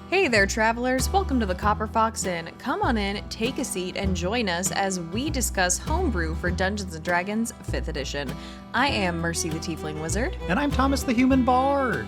Hey there, travelers. Welcome to the Copper Fox Inn. Come on in, take a seat, and join us as we discuss Homebrew for Dungeons & Dragons 5th edition. I am Mercy the Tiefling Wizard. And I'm Thomas the Human Bard.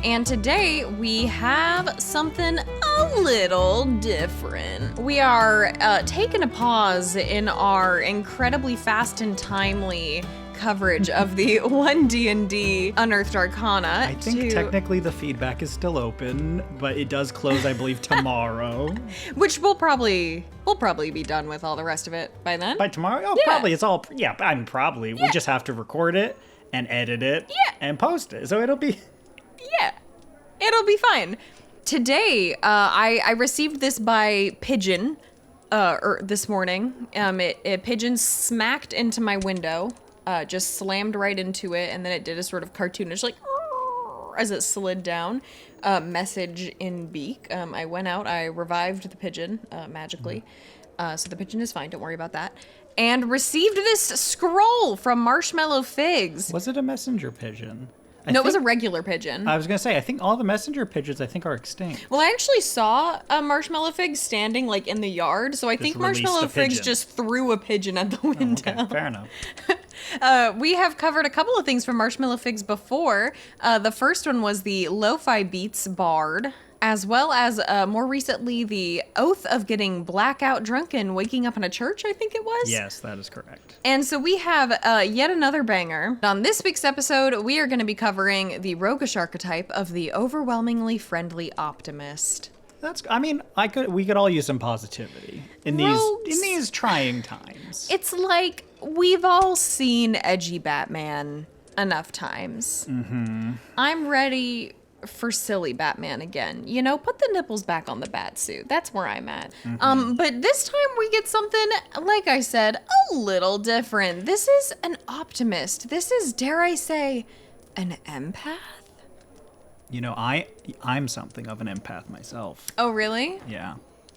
And today we have something a little different. We are taking a pause in our incredibly fast and timely coverage of the 1D&D Unearthed Arcana. I think technically the feedback is still open, but it does close, I believe, tomorrow. Which we'll probably be done with all the rest of it by then. By tomorrow? Oh, yeah. Probably. It's all, yeah, I mean, probably. Yeah. We just have to record it and edit it and post it. So it'll be... Yeah, it'll be fine. Today, I received this by pigeon this morning. A pigeon smacked into my window. Just slammed right into it, and then it did a sort of cartoonish, like, as it slid down, message in beak. I went out, I revived the pigeon, magically. So the pigeon is fine, don't worry about that. And received this scroll from Marshmallow Figs. Was it a messenger pigeon? No, it was a regular pigeon. I was going to say, I think all the messenger pigeons, are extinct. Well, I actually saw a Marshmallow Fig standing, like, in the yard, so I think Marshmallow Figs just threw a pigeon at the window. Oh, okay, fair enough. We have covered a couple of things from Marshmallow Figs before. The first one was the Lo-Fi Beats Bard, as well as more recently the Oath of Getting Blackout Drunk and Waking Up in a Church, I think it was? Yes, that is correct. And so we have yet another banger. On this week's episode, we are going to be covering the roguish archetype of the overwhelmingly friendly Optimist. We could all use some positivity in these trying times. It's like we've all seen edgy Batman enough times. Mm-hmm. I'm ready for silly Batman again. You know, put the nipples back on the bat suit. That's where I'm at. Mm-hmm. But this time we get something, like I said, a little different. This is an Optimist. This is, dare I say, an empath? You know, I'm something of an empath myself. Oh, really? Yeah.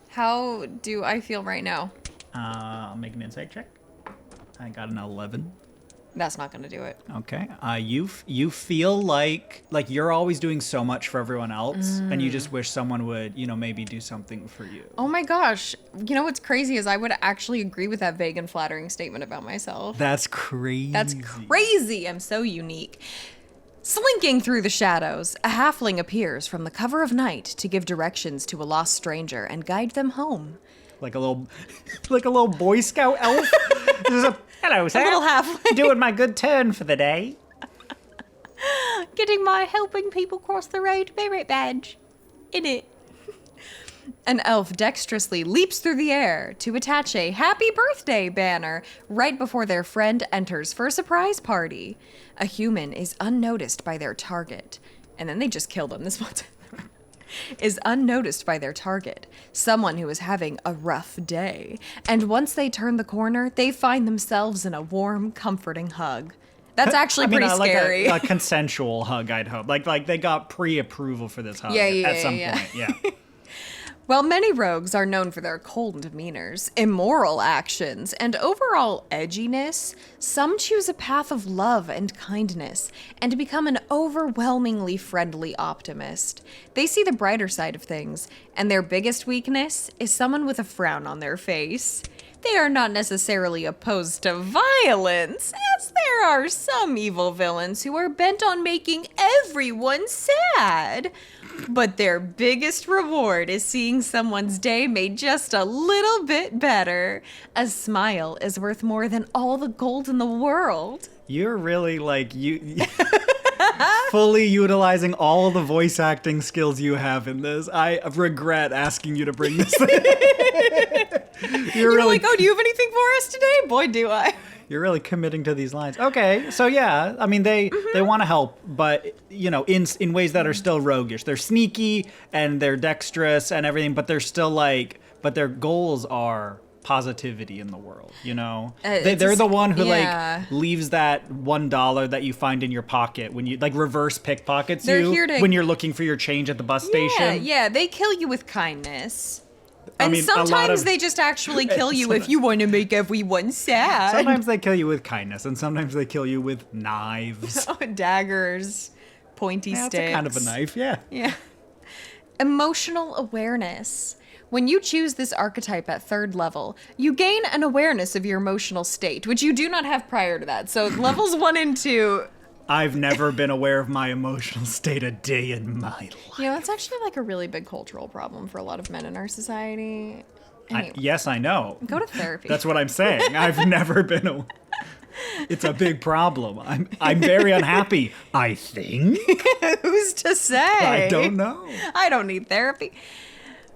How do I feel right now? I'll make an insight check. I got an 11. That's not going to do it. Okay. You feel like you're always doing so much for everyone else, and you just wish someone would, maybe do something for you. Oh my gosh. You know what's crazy is I would actually agree with that vague and flattering statement about myself. That's crazy. That's crazy. I'm so unique. Slinking through the shadows, a halfling appears from the cover of night to give directions to a lost stranger and guide them home. Like a little Boy Scout elf. Hello, sir. A little halfling. Doing my good turn for the day. Getting my helping people cross the road merit badge. In it. An elf dexterously leaps through the air to attach a happy birthday banner right before their friend enters for a surprise party. A human is unnoticed by their target. And then they just killed him. This one's is unnoticed by their target, someone who is having a rough day. And once they turn the corner, they find themselves in a warm, comforting hug. That's actually pretty scary. Like a consensual hug, I'd hope. Like they got pre-approval for this hug at some point. Yeah. While many rogues are known for their cold demeanors, immoral actions, and overall edginess, some choose a path of love and kindness and become an overwhelmingly friendly Optimist. They see the brighter side of things, and their biggest weakness is someone with a frown on their face. They are not necessarily opposed to violence, as there are some evil villains who are bent on making everyone sad. But their biggest reward is seeing someone's day made just a little bit better. A smile is worth more than all the gold in the world. You're really fully utilizing all the voice acting skills you have in this. I regret asking you to bring this in. You're really like, oh, do you have anything for us today? Boy, do I. You're really committing to these lines. Okay, so yeah, I mean, they want to help, but, in ways that are still roguish. They're sneaky, and they're dexterous and everything, but they're still but their goals are positivity in the world, they're the one who leaves that $1 that you find in your pocket when you reverse pickpockets when you're looking for your change at the bus station. Yeah, they kill you with kindness. And sometimes they just actually kill you if you want to make everyone sad. Sometimes they kill you with kindness, and sometimes they kill you with knives. Daggers, pointy sticks. That's kind of a knife, yeah. Yeah. Emotional awareness. When you choose this archetype at 3rd level, you gain an awareness of your emotional state, which you do not have prior to that. So levels 1 and 2... I've never been aware of my emotional state a day in my life. That's actually like a really big cultural problem for a lot of men in our society. Anyway, Yes, I know. go to therapy. That's what I'm saying. I've never been It's a big problem. I'm very unhappy, I think. Who's to say? I don't know. I don't need therapy.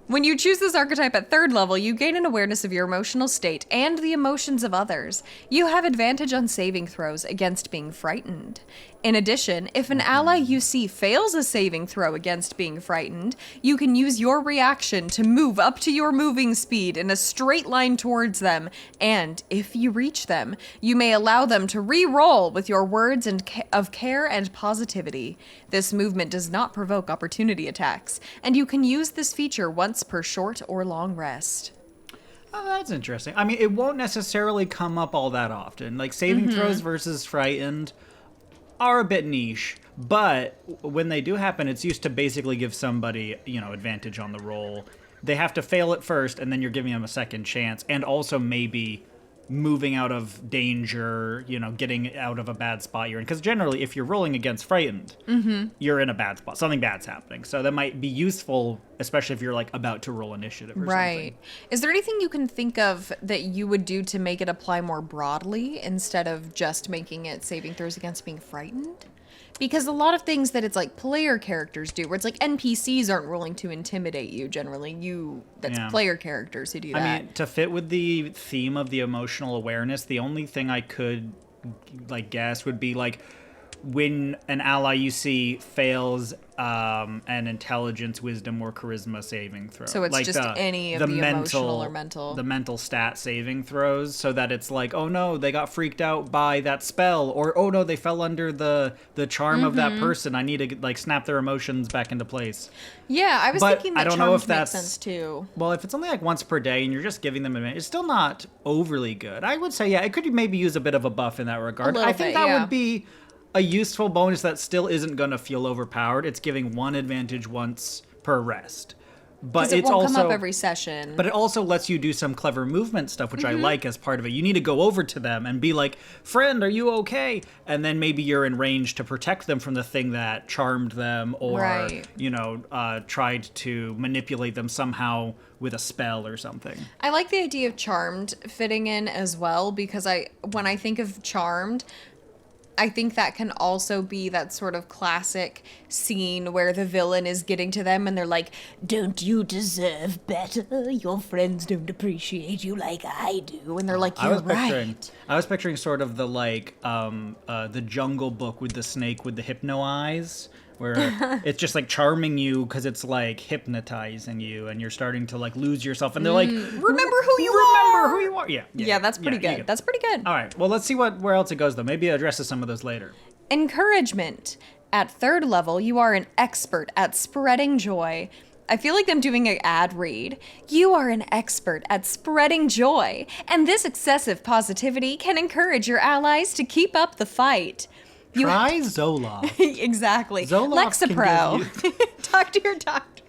When you choose this archetype at 3rd level, you gain an awareness of your emotional state and the emotions of others. You have advantage on saving throws against being frightened. In addition, if an ally you see fails a saving throw against being frightened, you can use your reaction to move up to your moving speed in a straight line towards them, and if you reach them, you may allow them to re-roll with your words of care and positivity. This movement does not provoke opportunity attacks, and you can use this feature once per short or long rest. Oh, that's interesting. I mean, it won't necessarily come up all that often. Like, saving throws versus frightened are a bit niche, but when they do happen, it's used to basically give somebody, advantage on the roll. They have to fail it first, and then you're giving them a second chance, and also maybe moving out of danger, getting out of a bad spot you're in. Because generally, if you're rolling against frightened, you're in a bad spot. Something bad's happening. So that might be useful, especially if you're like about to roll initiative or something. Is there anything you can think of that you would do to make it apply more broadly instead of just making it saving throws against being frightened? Because a lot of things that it's like player characters do, where it's like NPCs aren't rolling to intimidate you generally. That's player characters who do that. I mean, to fit with the theme of the emotional awareness, the only thing I could guess would be like when an ally you see fails an intelligence, wisdom, or charisma saving throw. So it's like just any of the emotional or mental. The mental stat saving throws, so that it's like, oh no, they got freaked out by that spell, or oh no, they fell under the charm of that person. I need to snap their emotions back into place. Yeah, I was thinking that I don't know if makes that's sense too. Well, if it's only once per day and you're just giving them advantage, it's still not overly good. I would say, it could maybe use a bit of a buff in that regard. I think that would be a useful bonus that still isn't going to feel overpowered. It's giving one advantage once per rest. But it won't come up every session. But it also lets you do some clever movement stuff, which I like as part of it. You need to go over to them and be like, friend, are you okay? And then maybe you're in range to protect them from the thing that charmed them or, tried to manipulate them somehow with a spell or something. I like the idea of charmed fitting in as well, because when I think of charmed, I think that can also be that sort of classic scene where the villain is getting to them and they're like, don't you deserve better? Your friends don't appreciate you like I do. And they're like, you're right. I was picturing sort of the the Jungle Book with the snake with the hypno eyes, where it's just charming you because it's hypnotizing you and you're starting to lose yourself. And they're like, remember who you are. Yeah, that's pretty good. That's pretty good. All right. Well, let's see where else it goes, though. Maybe it addresses some of those later. Encouragement. At 3rd level, you are an expert at spreading joy. I feel like I'm doing an ad read. You are an expert at spreading joy, and this excessive positivity can encourage your allies to keep up the fight. Try Zoloft. Exactly. Zoloft Lexapro. Talk to your doctor.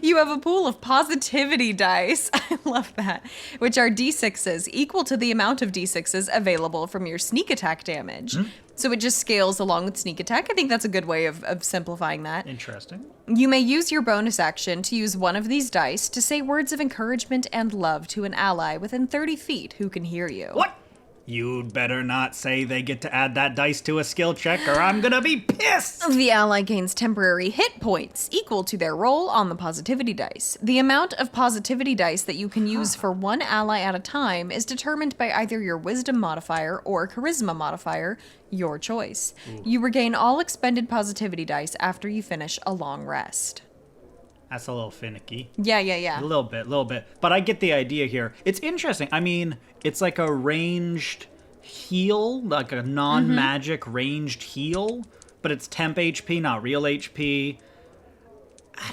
You have a pool of positivity dice, I love that, which are d6s, equal to the amount of d6s available from your sneak attack damage. So it just scales along with sneak attack. I think that's a good way of simplifying that. Interesting. You may use your bonus action to use one of these dice to say words of encouragement and love to an ally within 30 feet who can hear you. What? You'd better not say they get to add that dice to a skill check or I'm gonna be pissed! The ally gains temporary hit points equal to their roll on the positivity dice. The amount of positivity dice that you can use for one ally at a time is determined by either your wisdom modifier or charisma modifier, your choice. You regain all expended positivity dice after you finish a long rest. That's a little finicky. Yeah. A little bit. But I get the idea here. It's interesting. I mean, it's like a ranged heal, like a non-magic ranged heal, but it's temp HP, not real HP.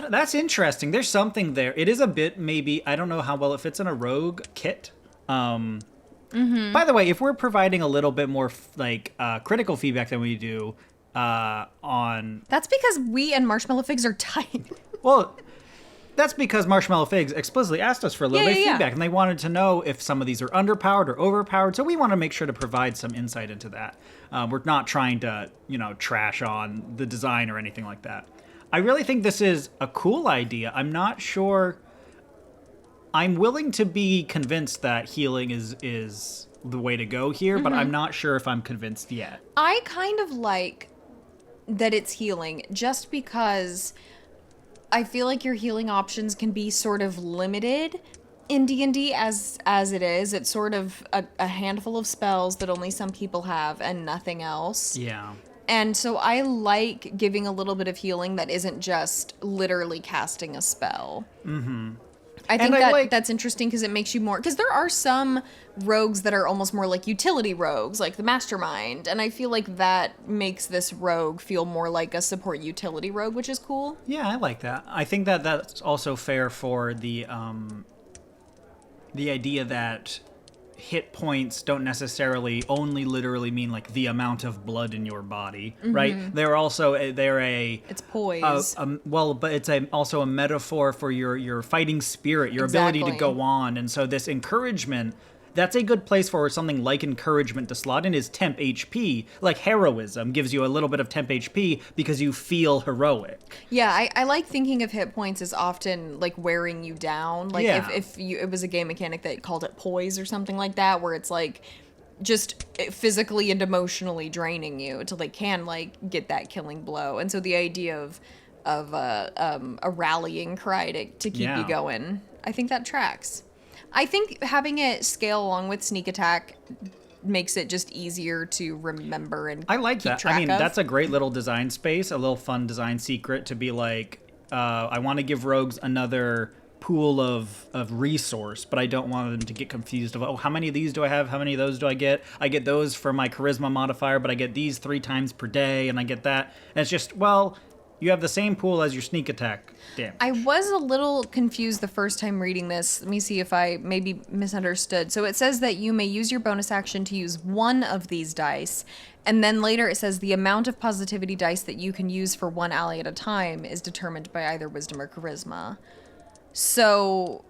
That's interesting. There's something there. It is a bit, maybe, I don't know how well it fits in a rogue kit. By the way, if we're providing a little bit more critical feedback than we do on... That's because we and Marshmallow Figs are tight. Well... That's because Marshmallow Figs explicitly asked us for a little bit of feedback, and they wanted to know if some of these are underpowered or overpowered, so we want to make sure to provide some insight into that. We're not trying to, trash on the design or anything like that. I really think this is a cool idea. I'm not sure... I'm willing to be convinced that healing is the way to go here, but I'm not sure if I'm convinced yet. I kind of like that it's healing, just because... I feel like your healing options can be sort of limited in D&D as it is. It's sort of a handful of spells that only some people have and nothing else. Yeah. And so I like giving a little bit of healing that isn't just literally casting a spell. Mm-hmm. I think that's interesting because it makes you more... Because there are some rogues that are almost more like utility rogues, like the Mastermind. And I feel like that makes this rogue feel more like a support utility rogue, which is cool. Yeah, I like that. I think that that's also fair for the idea that hit points don't necessarily only literally mean like the amount of blood in your body, right? They're It's poise. But it's also a metaphor for your fighting spirit, your ability to go on. And so this encouragement, that's a good place for something like encouragement to slot in, is temp HP. Like heroism gives you a little bit of temp HP because you feel heroic. Yeah, I like thinking of hit points as often like wearing you down. Like if it was a game mechanic that called it poise or something like that, where it's like just physically and emotionally draining you until they can like get that killing blow. And so the idea of a rallying cry to keep you going, I think that tracks. I think having it scale along with sneak attack makes it just easier to remember and I like keep that. track I mean, of. that's a great little design space, a little fun design secret to be like, I want to give rogues another pool of resource, but I don't want them to get confused of, how many of these do I have? How many of those do I get? I get those for my charisma modifier, but I get these 3 times per day, and I get that. And it's just, you have the same pool as your sneak attack damage. I was a little confused the first time reading this. Let me see if I maybe misunderstood. So it says that you may use your bonus action to use one of these dice, and then later it says the amount of positivity dice that you can use for one ally at a time is determined by either wisdom or charisma. So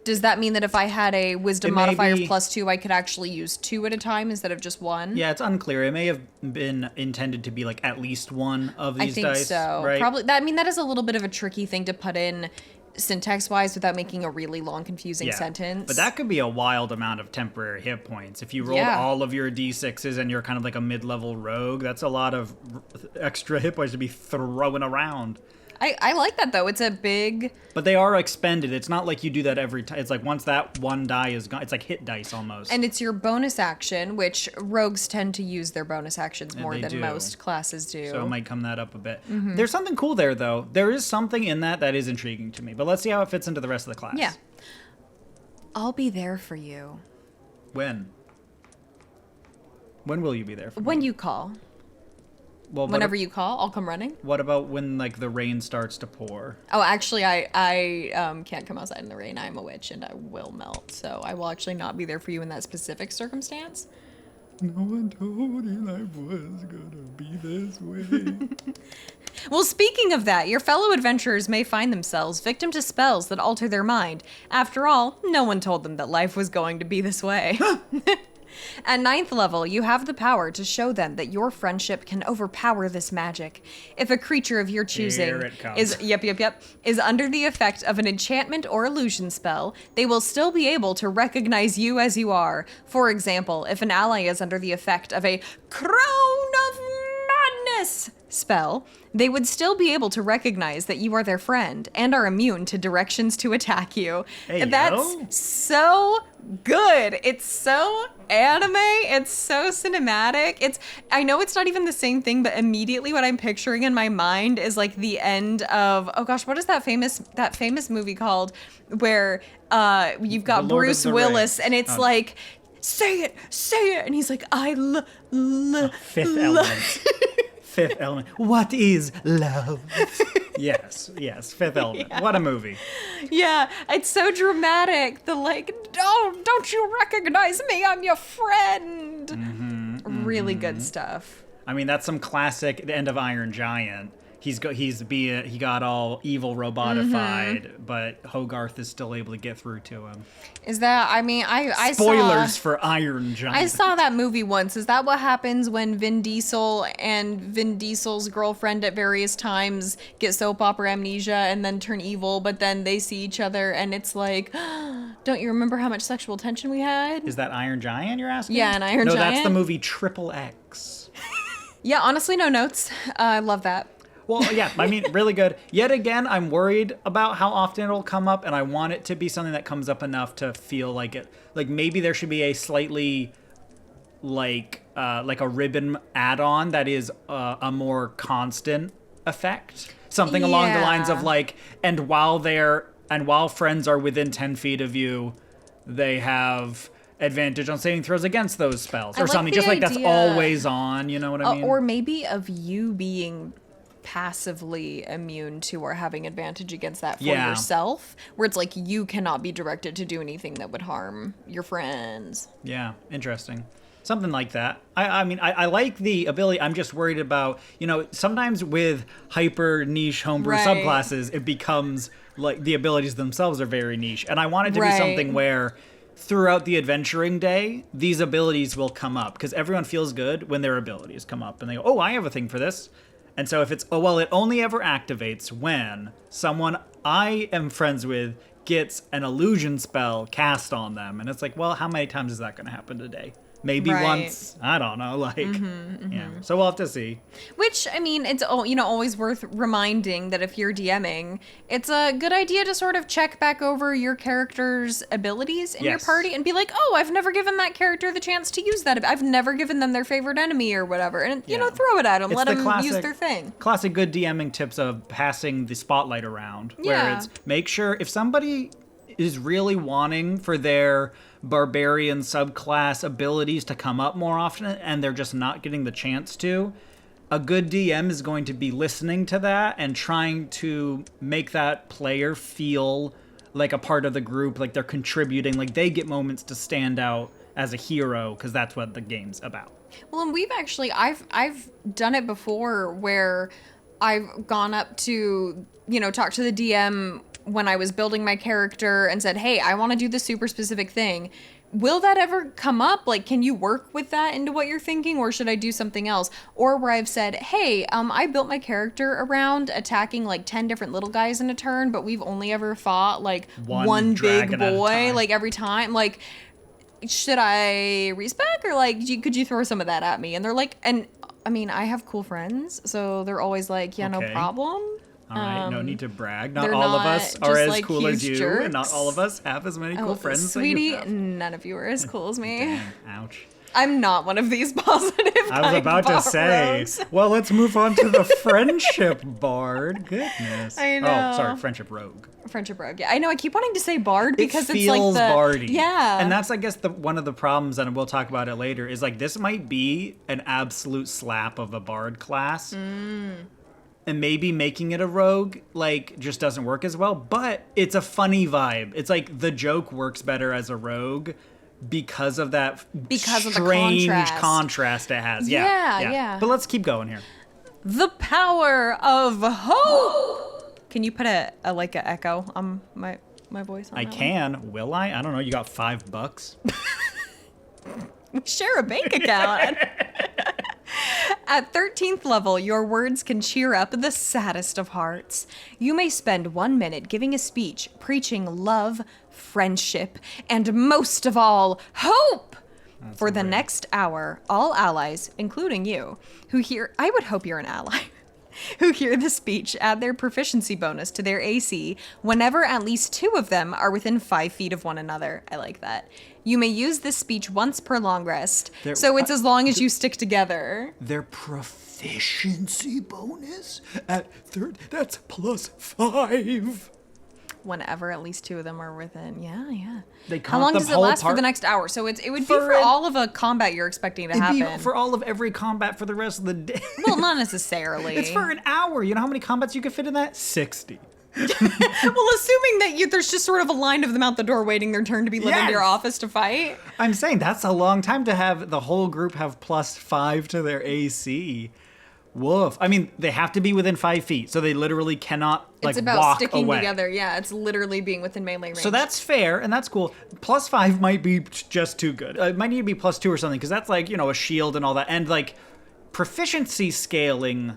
does that mean that if I had a wisdom modifier of +2, I could actually use 2 at a time instead of just 1? Yeah, it's unclear. It may have been intended to be like at least one of these dice. I think so. Right? Probably. That is a little bit of a tricky thing to put in syntax-wise without making a really long, confusing sentence. But that could be a wild amount of temporary hit points. If you rolled all of your d6s and you're kind of like a mid-level rogue, that's a lot of extra hit points to be throwing around. I like that, though. It's a big... But they are expended. It's not like you do that every time. It's like once that one die is gone, it's like hit dice almost. And it's your bonus action, which rogues tend to use their bonus actions more than most classes do. So it might come that up a bit. Mm-hmm. There's something cool there, though. There is something in that is intriguing to me. But let's see how it fits into the rest of the class. Yeah. I'll be there for you. When? When will you be there for me? When you call. Well, whenever you call, I'll come running. What about when like the rain starts to pour? Oh, actually, I can't come outside in the rain. I'm a witch and I will melt. So I will actually not be there for you in that specific circumstance. No one told you I was gonna be this way. Well, speaking of that, your fellow adventurers may find themselves victim to spells that alter their mind. After all, no one told them that life was going to be this way. At 9th level, you have the power to show them that your friendship can overpower this magic. If a creature of your choosing is under the effect of an enchantment or illusion spell, they will still be able to recognize you as you are. For example, if an ally is under the effect of a Crown of Madness spell, they would still be able to recognize that you are their friend and are immune to directions to attack you. Hey, that's so good. It's so anime. It's so cinematic. I know it's not even the same thing, but immediately what I'm picturing in my mind is like the end of, oh gosh, what is that famous movie called where you've got Bruce Willis and it's like, say it, and he's like, Fifth Element. Fifth Element. What is love? Yes, Fifth Element. Yeah. What a movie. Yeah, it's so dramatic. The like, oh, don't you recognize me? I'm your friend. Really good stuff. I mean, that's some classic, the end of Iron Giant. he got all evil robotified, but Hogarth is still able to get through to him. Is that, I mean, I Spoilers saw, for Iron Giant. I saw that movie once. Is that what happens when Vin Diesel and Vin Diesel's girlfriend at various times get soap opera amnesia and then turn evil, but then they see each other and it's like, don't you remember how much sexual tension we had? Is that Iron Giant you're asking? Yeah, an Iron No, Giant. that's the movie Triple X. Yeah, honestly, no notes. I love that. Well, yeah, I mean, really good. Yet again, I'm worried about how often it'll come up, and I want it to be something that comes up enough to feel like it. Like maybe there should be a slightly, like a ribbon add-on that is a more constant effect. Something along the lines of like, and while friends are within 10 feet of you, they have advantage on saving throws against those spells or something. Just like that's always on. You know what I mean? Or maybe of you being passively immune to or having advantage against that for yourself, where it's like you cannot be directed to do anything that would harm your friends. Yeah, interesting. Something like that. I mean, I like the ability. I'm just worried about, sometimes with hyper niche homebrew subclasses, it becomes like the abilities themselves are very niche. And I want it to be something where throughout the adventuring day, these abilities will come up because everyone feels good when their abilities come up and they go, oh, I have a thing for this. And so if it's, it only ever activates when someone I am friends with gets an illusion spell cast on them. And it's like, well, how many times is that going to happen today? Maybe once. I don't know. Yeah. So we'll have to see. Which, I mean, it's always worth reminding that if you're DMing, it's a good idea to sort of check back over your character's abilities in your party and be like, oh, I've never given that character the chance to use that. I've never given them their favorite enemy or whatever. And, throw it at them. Let them use their thing. Classic good DMing tips of passing the spotlight around. Where it's make sure if somebody is really wanting for their barbarian subclass abilities to come up more often and they're just not getting the chance to, a good DM is going to be listening to that and trying to make that player feel like a part of the group, like they're contributing, like they get moments to stand out as a hero because that's what the game's about. Well, and I've done it before where I've gone up to, talk to the DM when I was building my character and said, hey, I want to do this super specific thing. Will that ever come up? Like, can you work with that into what you're thinking, or should I do something else? Or where I've said, hey, I built my character around attacking like 10 different little guys in a turn, but we've only ever fought like one big boy, like every time. Like, should I respec or like, could you throw some of that at me? And they're like, and I mean, I have cool friends, so they're always like, yeah, no problem. All right, no need to brag. Not all of us are as like cool as you, jerks. and not all of us have as many cool friends. Sweetie, that you have. none of you are as cool as me. Damn, ouch. I'm not one of these positive I was about to say, rogues. well, let's move on to the friendship bard. Goodness. I know. Oh, sorry, friendship rogue. Friendship rogue. Yeah, I know. I keep wanting to say bard because it it's like feels bardy. Yeah. And that's, I guess, one of the problems, and we'll talk about it later, is like this might be an absolute slap of a bard class. And maybe making it a rogue, like, just doesn't work as well. But it's a funny vibe. It's like the joke works better as a rogue because of that strange contrast it has. Yeah. But let's keep going here. The power of hope. Can you put a echo on my voice? On I can. One? Will I? I don't know. You got $5. We share a bank account. At 13th level, your words can cheer up the saddest of hearts. You may spend 1 minute giving a speech preaching love, friendship, and most of all, hope. That's for the next hour, all allies, including you, I would hope you're an ally, who hear the speech add their proficiency bonus to their AC whenever at least 2 of them are within 5 feet of one another. I like that. You may use this speech once per long rest, so it's as long as you stick together. Their proficiency bonus at third, that's +5. Whenever at least 2 of them are within. Yeah. How long does it last for the next hour? So it would be for all of a combat you're expecting to happen. It'd be for all of every combat for the rest of the day. Well, not necessarily. It's for an hour. You know how many combats you could fit in that? 60. Well, assuming that there's just sort of a line of them out the door waiting their turn to be let into your office to fight. I'm saying that's a long time to have the whole group have +5 to their AC. Woof. I mean, they have to be within 5 feet, so they literally cannot like It's about walk sticking away. together. Yeah, it's literally being within melee range. So that's fair, and that's cool. +5 might be just too good. It might need to be +2 or something, because that's like, you know, a shield and all that. And like, proficiency scaling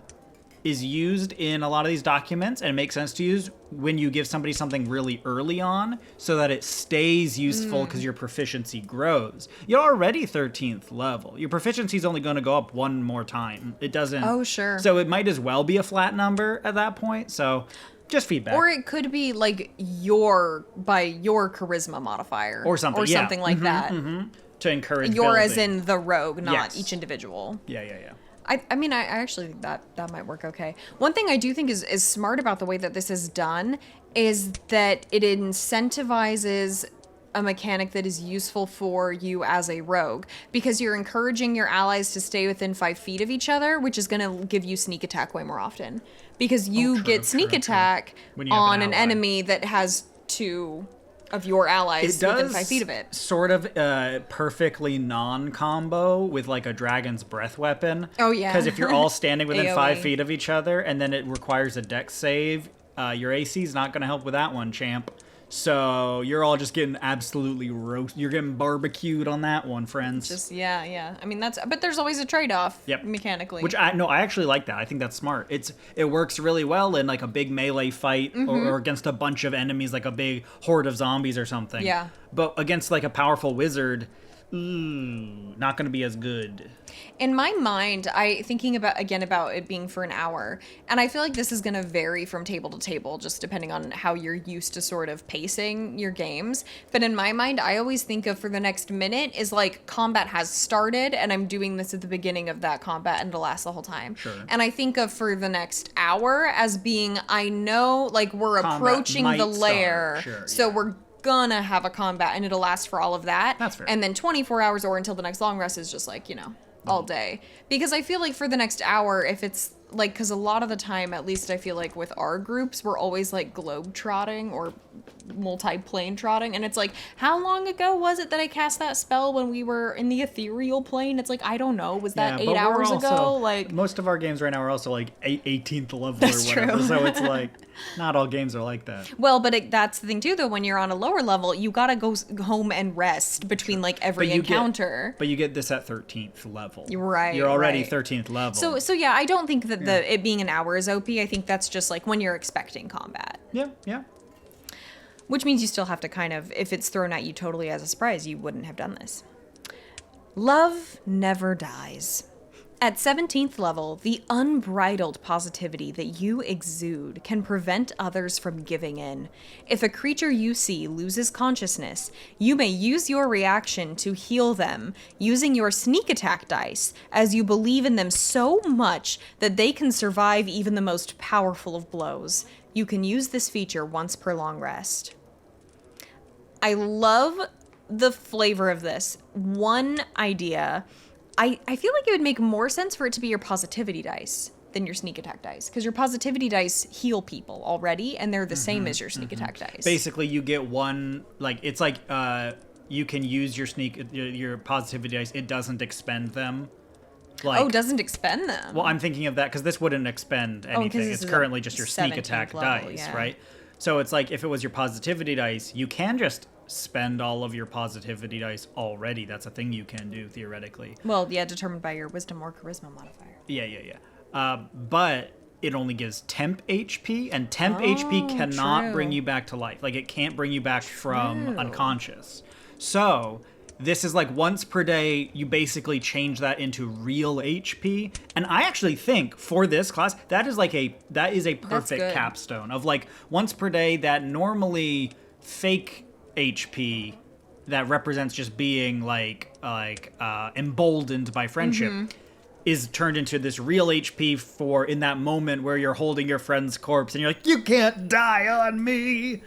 is used in a lot of these documents, and it makes sense to use when you give somebody something really early on so that it stays useful because your proficiency grows. You're already 13th level. Your proficiency is only going to go up one more time. It doesn't. Oh, sure. So it might as well be a flat number at that point. So just feedback. Or it could be like your charisma modifier. Or something, Or yeah. something like that. to encourage Your as building. in the rogue, not Yes. each individual. Yeah. I mean, I actually think that might work okay. One thing I do think is smart about the way that this is done is that it incentivizes a mechanic that is useful for you as a rogue, because you're encouraging your allies to stay within 5 feet of each other, which is going to give you sneak attack way more often, because you get sneak attack When you have on an an ally. enemy that has 2 of your allies within 5 feet of it. Sort of perfectly non-combo with like a dragon's breath weapon. Oh, yeah. Because if you're all standing within AoE. 5 feet of each other and then it requires a dex save, your AC is not going to help with that one, champ. So you're all just getting absolutely roast. You're getting barbecued on that one, friends. Just yeah. I mean, but there's always a trade-off mechanically. Which I actually like that. I think that's smart. It works really well in like a big melee fight or against a bunch of enemies, like a big horde of zombies or something. Yeah. But against like a powerful wizard, not going to be as good. In my mind, thinking about it being for an hour, and I feel like this is going to vary from table to table, just depending on how you're used to sort of pacing your games. But in my mind, I always think of for the next minute is like combat has started, and I'm doing this at the beginning of that combat, and it'll last the whole time. Sure. And I think of for the next hour as being, I know, like we're Combat approaching might the lair, start, sure, so yeah. we're gonna have a combat, and it'll last for all of that. That's fair. And then 24 hours or until the next long rest is just like, all day. Because I feel like for the next hour, if it's like, because a lot of the time, at least I feel like with our groups, we're always like globe trotting or multi-plane trotting, and it's like, how long ago was it that I cast that spell when we were in the ethereal plane? It's like, I don't know, was that 8 but we're hours also- ago? Like, most of our games right now are also like 18th level That's or whatever. true. So it's like not all games are like that. well, but that's the thing too, though. When you're on a lower level, you gotta go home and rest between like every encounter. But you get this at 13th level. Right, You're already right. 13th level. So yeah, I don't think that it being an hour is OP. I think that's just like when you're expecting combat. Yeah. Which means you still have to kind of, if it's thrown at you totally as a surprise, you wouldn't have done this. Love never dies. At 17th level, the unbridled positivity that you exude can prevent others from giving in. If a creature you see loses consciousness, you may use your reaction to heal them, using your sneak attack dice, as you believe in them so much that they can survive even the most powerful of blows. You can use this feature once per long rest. I love the flavor of this. One idea, I feel like it would make more sense for it to be your positivity dice than your sneak attack dice, because your positivity dice heal people already, and they're the same as your sneak attack dice. Basically, you get one, like, it's like you can use your positivity dice. It doesn't expend them. Like, doesn't expend them. well, I'm thinking of that because this wouldn't expend anything. this It's is currently a just your sneak 17th attack level, dice, yeah. right? So it's like if it was your positivity dice, you can just spend all of your positivity dice already. That's a thing you can do theoretically. Well, yeah, determined by your wisdom or charisma modifier. Yeah. But it only gives temp HP, and temp HP cannot true. bring you back to life. Like, it can't bring you back from unconscious. So this is like once per day, you basically change that into real HP. And I actually think for this class, that is a perfect good. capstone of like once per day that normally fake HP that represents just being like emboldened by friendship is turned into this real HP for in that moment where you're holding your friend's corpse and you're like, you can't die on me.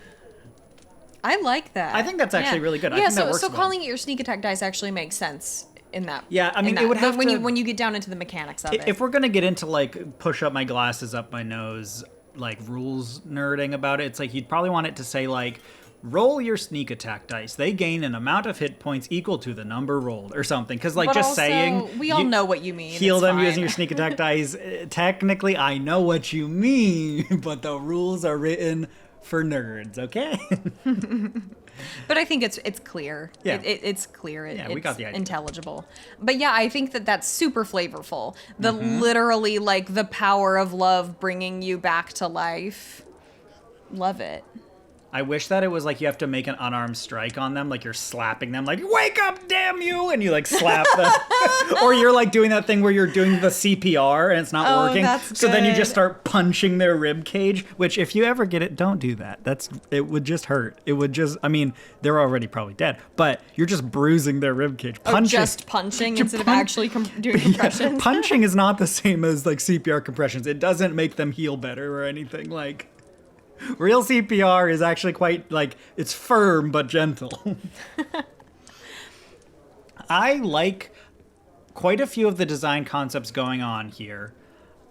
I like that. I think that's actually really good. I Yeah, think that works so well. calling it your sneak attack dice actually makes sense in that. Yeah, I mean, in that. it would have when to- you get down into the mechanics of it. If we're gonna get into like push up my glasses up my nose, like rules nerding about it, it's like you'd probably want it to say like roll your sneak attack dice. They gain an amount of hit points equal to the number rolled or something. Because, like, But just also, saying... we all know what you mean. Heal It's them fine. using your sneak attack dice. Technically, I know what you mean, but the rules are written for nerds, okay? But I think it's clear. Yeah. It's clear. It's we got the idea. intelligible. But yeah, I think that's super flavorful. The literally, like, the power of love bringing you back to life. Love it. I wish that it was like you have to make an unarmed strike on them, like you're slapping them, like, wake up, damn you, and you like slap them. Or you're like doing that thing where you're doing the CPR and it's not working. That's so then you good. just start punching their rib cage, which if you ever get it, don't do that. It would just hurt. It would just, I mean, they're already probably dead, but you're just bruising their rib cage. Just punching instead of actually doing compressions. Punching is not the same as like CPR compressions. It doesn't make them heal better or anything. Like, real CPR is actually quite, like, it's firm but gentle. I like quite a few of the design concepts going on here.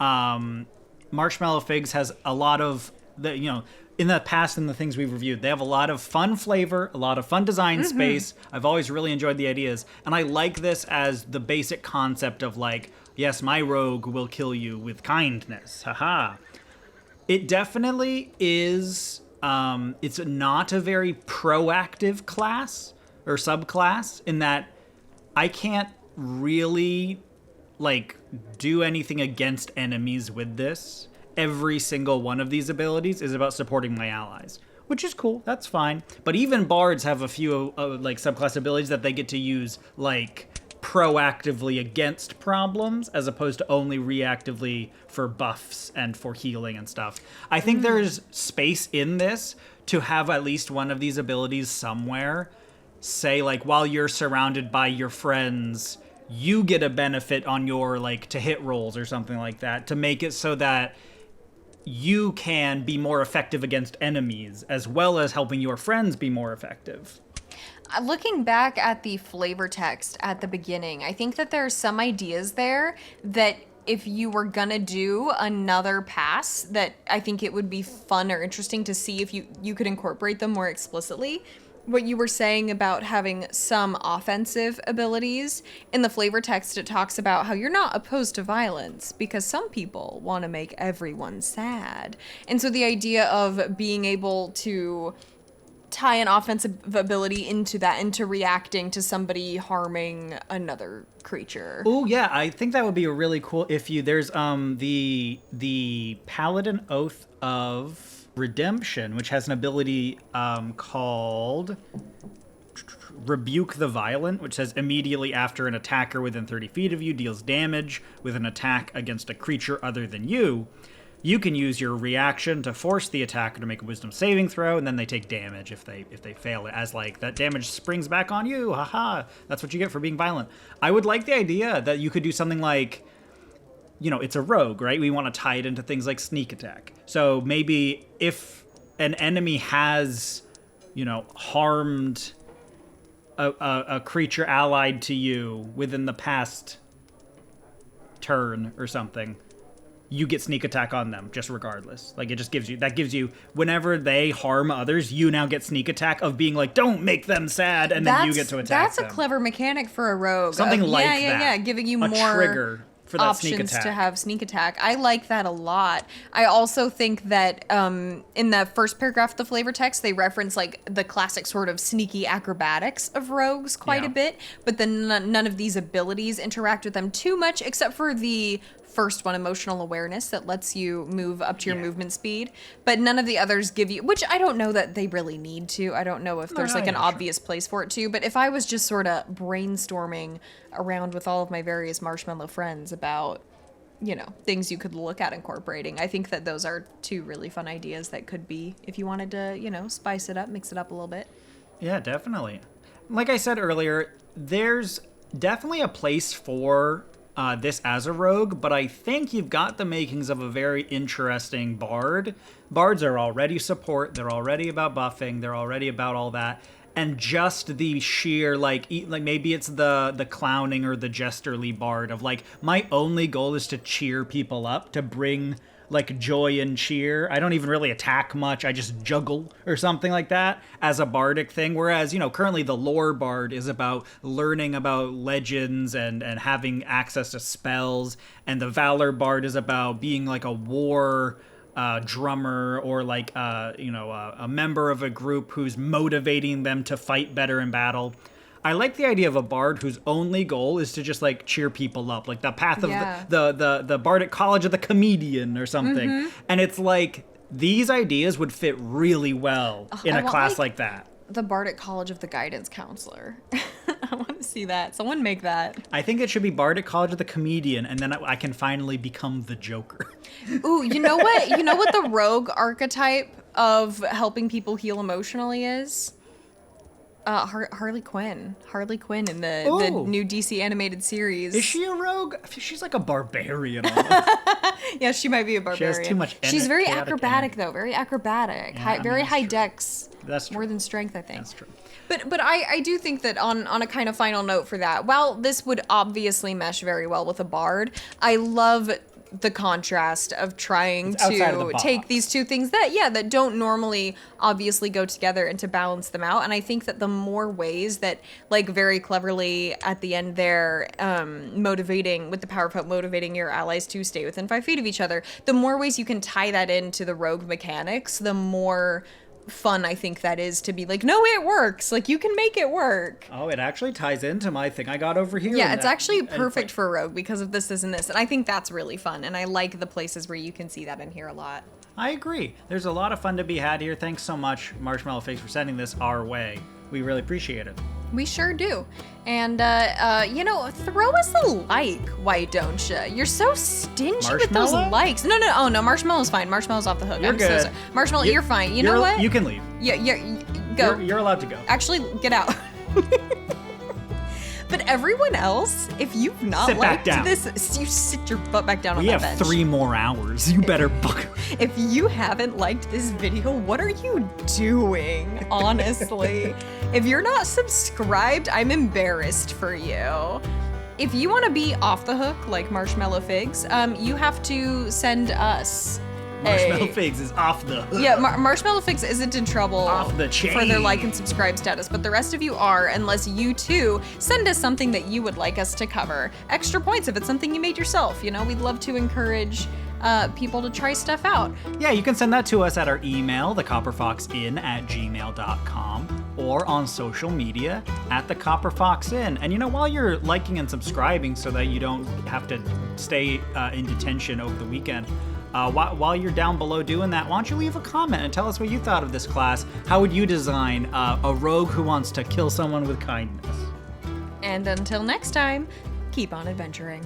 Marshmallow Figs has a lot of, in the past and the things we've reviewed, they have a lot of fun flavor, a lot of fun design space. I've always really enjoyed the ideas. And I like this as the basic concept of, like, yes, my rogue will kill you with kindness. Haha. It definitely is, it's not a very proactive class or subclass in that I can't really, like, do anything against enemies with this. Every single one of these abilities is about supporting my allies, which is cool. That's fine. But even bards have a few, like, subclass abilities that they get to use, like, proactively against problems as opposed to only reactively for buffs and for healing and stuff. I think there's space in this to have at least one of these abilities somewhere. Say, like, while you're surrounded by your friends, you get a benefit on your, like, to hit rolls or something like that to make it so that you can be more effective against enemies as well as helping your friends be more effective. Looking back at the flavor text at the beginning, I think that there are some ideas there that if you were gonna do another pass, that I think it would be fun or interesting to see if you could incorporate them more explicitly. What you were saying about having some offensive abilities, in the flavor text it talks about how you're not opposed to violence because some people want to make everyone sad. And so the idea of being able to tie an offensive ability into that, into reacting to somebody harming another creature. Oh yeah, I think that would be a really cool there's the Paladin Oath of Redemption, which has an ability called Rebuke the Violent, which says immediately after an attacker within 30 feet of you deals damage with an attack against a creature other than you. You can use your reaction to force the attacker to make a wisdom saving throw, and then they take damage if they fail it, as, like, that damage springs back on you. Haha. That's what you get for being violent. I would like the idea that you could do something like, it's a rogue, right? We want to tie it into things like sneak attack. So maybe if an enemy has, harmed a creature allied to you within the past turn or something, you get sneak attack on them just regardless. Like, it just gives you whenever they harm others, you now get sneak attack of being like, don't make them sad, and then you get to attack them. That's a clever mechanic for a rogue. Something like that. Yeah, giving you a more trigger for that sneak options attack. to have sneak attack. I like that a lot. I also think that in the first paragraph of the flavor text, they reference, like, the classic sort of sneaky acrobatics of rogues quite a bit, but then none of these abilities interact with them too much, except for the first one, emotional awareness, that lets you move up to your movement speed, but none of the others give you, which I don't know that they really need to. I don't know if there's an obvious place for it too, but if I was just sort of brainstorming around with all of my various marshmallow friends about, things you could look at incorporating, I think that those are two really fun ideas that could be, if you wanted to, spice it up, mix it up a little bit. Yeah, definitely. Like I said earlier, there's definitely a place for this as a rogue, but I think you've got the makings of a very interesting bard. Bards are already support, they're already about buffing, they're already about all that, and just the sheer, like maybe it's the clowning or the jesterly bard of, like, my only goal is to cheer people up, to bring like joy and cheer. I don't even really attack much. I just juggle or something like that as a bardic thing. Whereas, currently the lore bard is about learning about legends and having access to spells. And the valor bard is about being like a war drummer or like, a member of a group who's motivating them to fight better in battle. I like the idea of a bard whose only goal is to just like cheer people up, like the path of the bardic college of the comedian or something. And it's like these ideas would fit really well in a class like that. The bardic college of the guidance counselor. I want to see that. Someone make that. I think it should be bardic college of the comedian, and then I can finally become the Joker. Ooh, you know what? You know what the rogue archetype of helping people heal emotionally is? Harley Quinn. Harley Quinn in the new DC animated series. Is she a rogue? She's like a barbarian. Yeah, she might be a barbarian. She has too much. She's very acrobatic, though. Very acrobatic. Yeah, Very high dex. That's true. More than strength, I think. That's true. But I do think that on a kind of final note for that, while this would obviously mesh very well with a bard, I love the contrast of trying to take these two things that don't normally obviously go together and to balance them out. And I think that the more ways that, like, very cleverly at the end there, motivating with the power poke, motivating your allies to stay within 5 feet of each other, the more ways you can tie that into the rogue mechanics, the more fun I think that is to be like, no, it works. Like, you can make it work. Oh, it actually ties into my thing I got over here. Yeah, it's actually perfect for rogue because of this and this. And I think that's really fun. And I like the places where you can see that in here a lot. I agree. There's a lot of fun to be had here. Thanks so much, Marshmallow Figs, for sending this our way. We really appreciate it. We sure do. And, throw us a like, why don't you? You're so stingy with those likes. No. Oh, no, Marshmallow's fine. Marshmallow's off the hook. You're good. So sorry. Marshmallow, you're fine. You know what? You can leave. Yeah, go. You're allowed to go. Actually, get out. But everyone else, if you've not liked this, you sit your butt back down on that bench. We have 3 more hours. You better buck. If you haven't liked this video, what are you doing, honestly? If you're not subscribed, I'm embarrassed for you. If you want to be off the hook like Marshmallow Figs, you have to send us Marshmallow Figs is off the hook. Yeah, Marshmallow Figs isn't in trouble off the chain for their like and subscribe status, but the rest of you are, unless you too send us something that you would like us to cover. Extra points if it's something you made yourself. We'd love to encourage people to try stuff out. Yeah, you can send that to us at our email, thecopperfoxinn@gmail.com, or on social media at thecopperfoxinn. And while you're liking and subscribing so that you don't have to stay in detention over the weekend, while you're down below doing that, why don't you leave a comment and tell us what you thought of this class? How would you design a rogue who wants to kill someone with kindness? And until next time, keep on adventuring.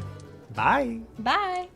Bye. Bye.